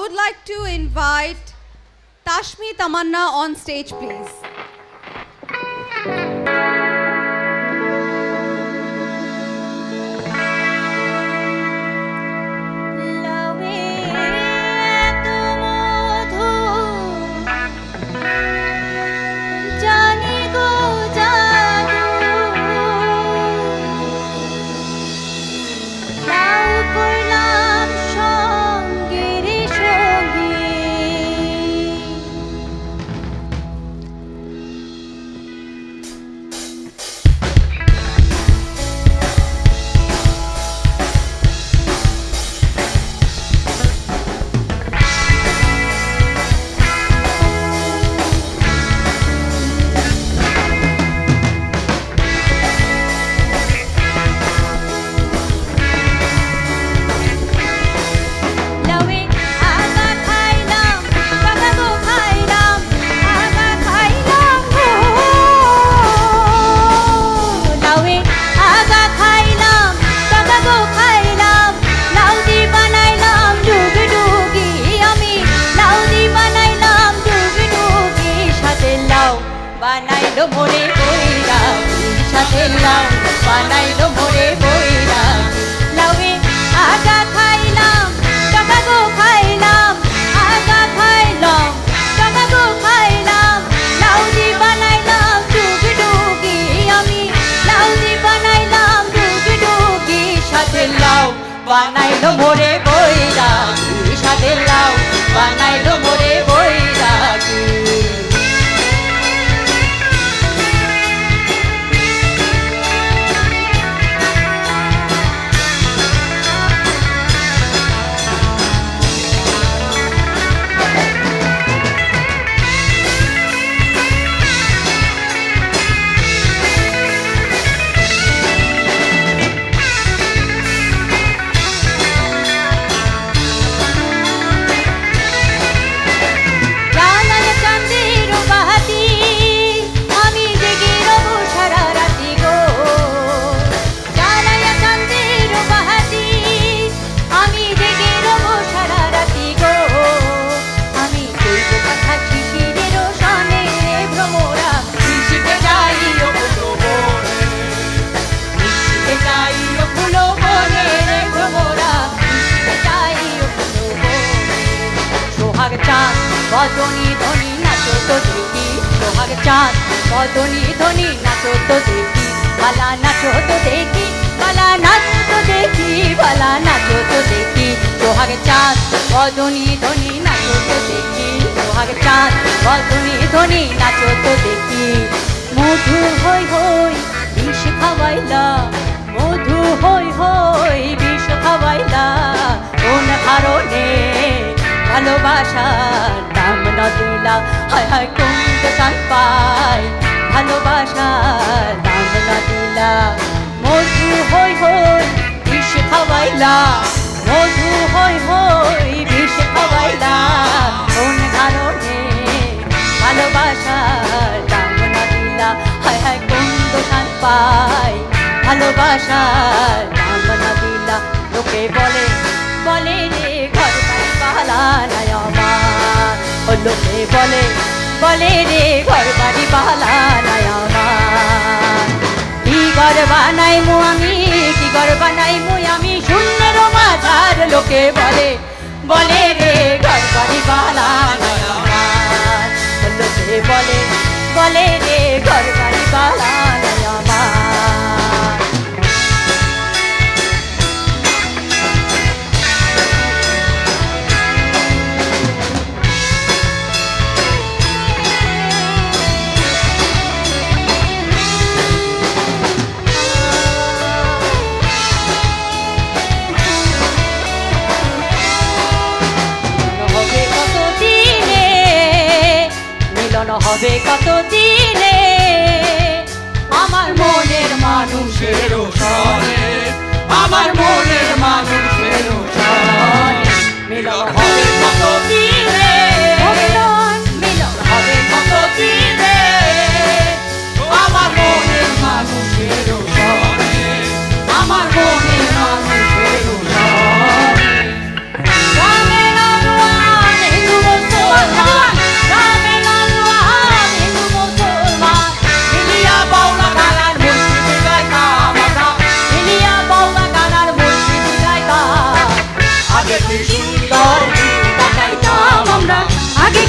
would like to invite Tashmi Tamanna on stage, please. বানাইলো মোরে বৈরাগী সাথে লাউ বানাইলো মোরে বৈরাগী লাউয়ে আগা খাইলাম টাকা গো খাইলাম আগা খাইলাম টাকা গো খাইলাম লাউ দি বানাইলাম ডুগি ডুগি আমি লাউ দি বানাইলাম ডুগি ডুগি সাথে লাউ বানাইলো মোরে বৈরাগী সাথে লাউ বানাইলো মোরে বৈরাগী বদনি ধনি নাচো তো দেখি সোহাগ চাঁদ বদনি ধনি নাচো তো দেখি বালা নাচো তো দেখি বালা নাচো তো দেখি বালা নাচো তো দেখি সোহাগ চাঁদ বদনি ধনি নাচো তো দেখি সোহাগ চাঁদ বদনি ধনি নাচো তো দেখি মধু হই হই বিষ খাওয়াইলা মধু হই হই বিষ খাওয়াইলা কোন কারণে ভালোবাসার নাম না দিলা হায় হায় কোন দোষান পাই ভালোবাসার নাম না দিলা মধু হই হই বিষ খাওয়াইলা মধু হই হই বিষ খাওয়াইলা কোন কারণে ভালোবাসার নাম না দিলা হায় হায় কোন দোষান পাই ভালোবাসার নাম না দিলা লোকে বলে বলে রে ঘর বাড়ি বালা নাই আমার ও লোকে বলে বলে রে ঘর বাড়ি বালা নাই আমার কি ঘর বানাইমু আমি কি ঘর বানাইমু আমি শূন্যের মাঝার লোকে বলে বলে রে ঘর বাড়ি বালা নাই আমার ও লোকে বলে বলে রে ঘর বাড়ি বালা নাই আমার হবে কত দিনে আমার মনের মানুষের সনে আমার মনের মানুষের সনে মিলন হবে কত দিনে মিলন হবে কত দিনে আমার মনের মানুষের সনে আমার মনের মানুষের সনে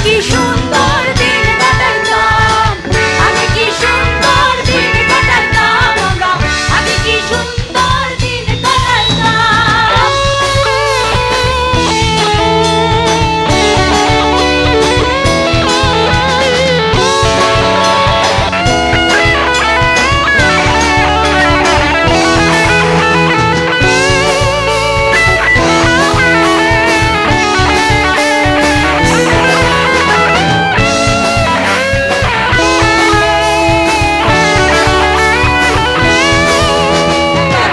কি সুন্দর দিন কাটাইতাম, আগে কি সুন্দর দিন কাটাইতাম আমরা, আগে কি সুন্দর দিন কাটাইতাম।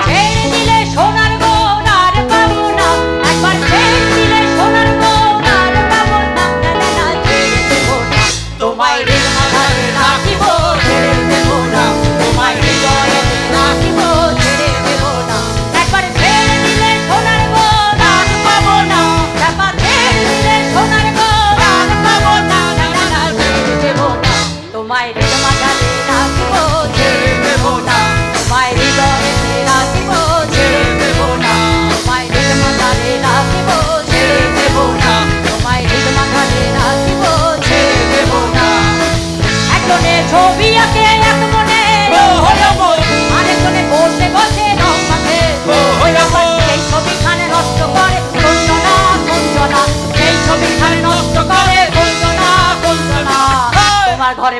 ছেড়ে দিলে সোনার গৌন আর পাবো না, একবার ছেড়ে দিলে সোনার গৌন আর পাবো না, না না না ছেড়ে দেব না, তোমায় হৃদয়ে রাখিব, ছেড়ে দেব না, তোমায় হৃদয়ে রাখিব, ছেড়ে দেব না, একবার ছেড়ে দিলে সোনার গৌন আর পাবো না, একবার ছেড়ে দিলে সোনার গৌন আর পাবো না, না না না ছেড়ে দেব না, তোমায় হৃদয়ে রাখিব, ছেড়ে দেব না, তোমায় হৃদয়ে রাখিব, ছেড়ে দেব না, তোমায় হৃদয়ে রাখিব, ছেড়ে দেব না, তোমায় হৃদয়ে রাখিব, ছেড়ে দেব না। একজনে ছবি আঁকে এক মনে, আরেকজনে বসে বসে রং মাখে, সেই ছবিখানে নষ্ট করে কঞ্চনা কঞ্চনা, সেই ছবিখানে নষ্ট করে কঞ্চনা কঞ্চনা, তোমার ঘরে